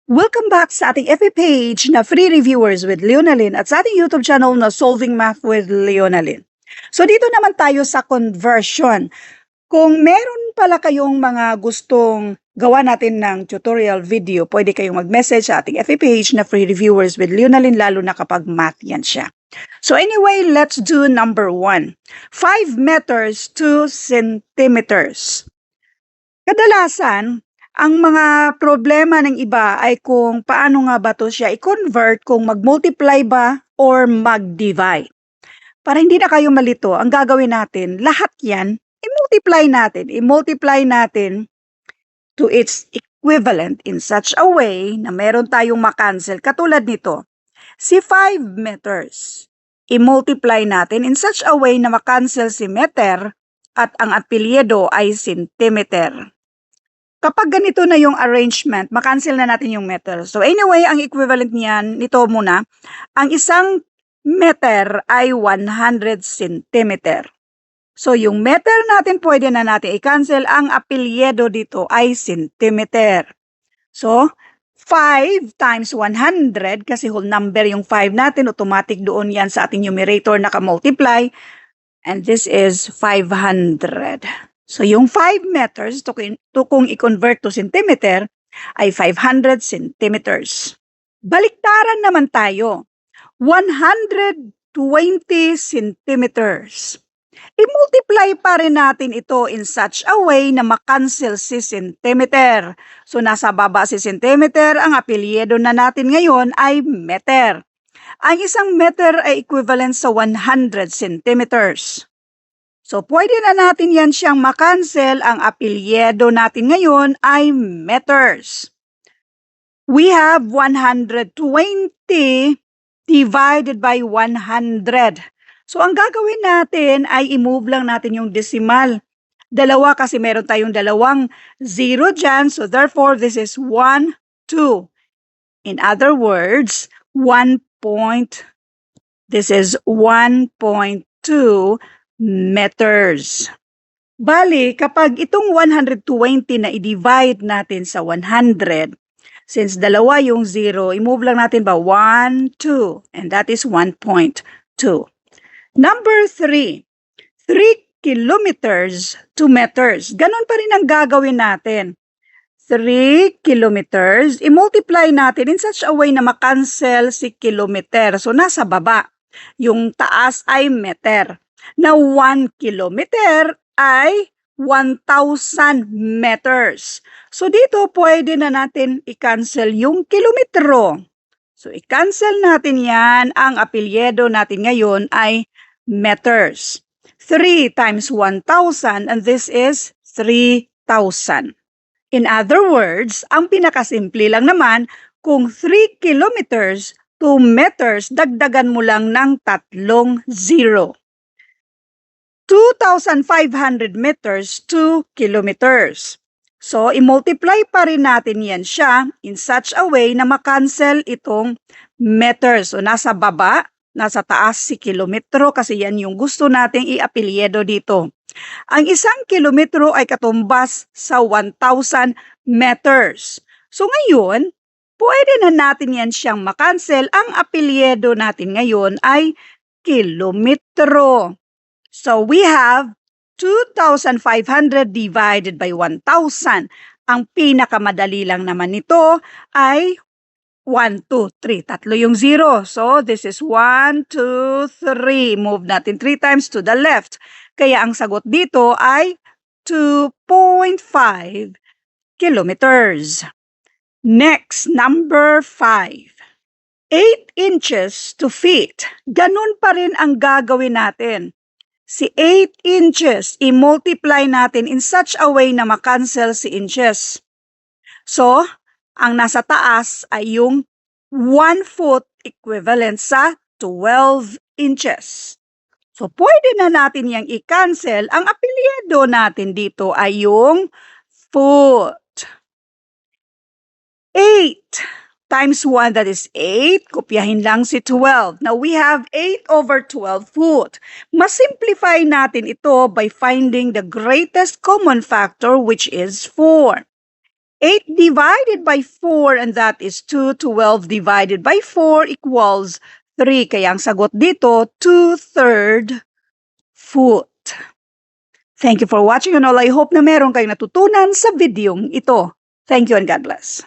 Welcome back sa ating FB page na Free Reviewers with Leonalyn at sa ating YouTube channel na Solving Math with Leonalyn. So dito naman tayo sa conversion. Kung meron pala kayong mga gustong gawa natin ng tutorial video, pwede kayong mag-message sa ating FB page na Free Reviewers with Leonalyn, lalo na kapag math yan siya. So anyway, let's do number 1. 5 meters to centimeters. Kadalasan, ang mga problema ng iba ay kung paano nga ba to siya i-convert, kung mag-multiply ba or mag-divide. Para hindi na kayo malito, ang gagawin natin, lahat yan, i-multiply natin to its equivalent in such a way na meron tayong makancel. Katulad nito, si 5 meters, i-multiply natin in such a way na makancel si meter at ang apelyido ay centimeter. Kapag ganito na yung arrangement, makancel na natin yung meter. So anyway, ang equivalent niyan, nito muna, ang isang meter ay 100 centimeter. So yung meter natin pwede na natin i-cancel, ang apelyido dito ay centimeter. So 5 times 100, kasi whole number yung 5 natin, automatic doon yan sa ating numerator naka-multiply, and this is 500. So, yung 5 meters, kung i-convert to centimeter, ay 500 centimeters. Baliktaran naman tayo. 120 centimeters. I-multiply pa rin natin ito in such a way na makancel si centimeter. So, nasa baba si centimeter, ang apelyido na natin ngayon ay meter. Ang isang meter ay equivalent sa 100 centimeters. So, pwede na natin yan siyang makancel. Ang apelyido natin ngayon ay meters. We have 120 divided by 100. So, ang gagawin natin ay i-move lang natin yung decimal. Dalawa kasi meron tayong dalawang zero dyan. So, therefore, this is 1, 2. In other words, 1 point. This is 1.2 meters. Bali, kapag itong 120 na i-divide natin sa 100, since dalawa yung 0, i-move lang natin ba 1, 2, and that is 1.2. Number 3, 3 kilometers to meters. Ganon pa rin ang gagawin natin. 3 kilometers, i-multiply natin in such a way na makancel si kilometer. So, nasa baba. Yung taas ay meter. Na 1 kilometer ay 1,000 meters. So, dito pwede na natin i-cancel yung kilometro. So, i-cancel natin yan. Ang apelyido natin ngayon ay meters. 3 times 1,000 and this is 3,000. In other words, ang pinakasimple lang naman, kung 3 kilometers to meters, dagdagan mo lang ng 3 zero. 2,500 meters to kilometers. So, i-multiply pa rin natin yan siya in such a way na makancel itong meters. So, nasa baba, nasa taas si kilometro kasi yan yung gusto nating i-apelyido dito. Ang isang kilometro ay katumbas sa 1,000 meters. So, ngayon, pwede na natin yan siyang makancel. Ang apelyido natin ngayon ay kilometro. So, we have 2,500 divided by 1,000. Ang pinakamadali lang naman nito ay 1, 2, 3. Tatlo yung 0. So, this is 1, 2, 3. Move natin 3 times to the left. Kaya ang sagot dito ay 2.5 kilometers. Next, number 5. 8 inches to feet. Ganun pa rin ang gagawin natin. Si 8 inches, i-multiply natin in such a way na makancel si inches. So, ang nasa taas ay yung 1 foot equivalent sa 12 inches. So, pwede na natin yang i-cancel. Ang apelyido natin dito ay yung foot. 8 times 1, that is 8. Kopyahin lang si 12. Now, we have 8 over 12 foot. Masimplify natin ito by finding the greatest common factor, which is 4. 8 divided by 4, and that is 2. 12 divided by 4 equals 3. Kaya ang sagot dito, 2/3 foot. Thank you for watching and all. I hope na meron kayong natutunan sa videong ito. Thank you and God bless.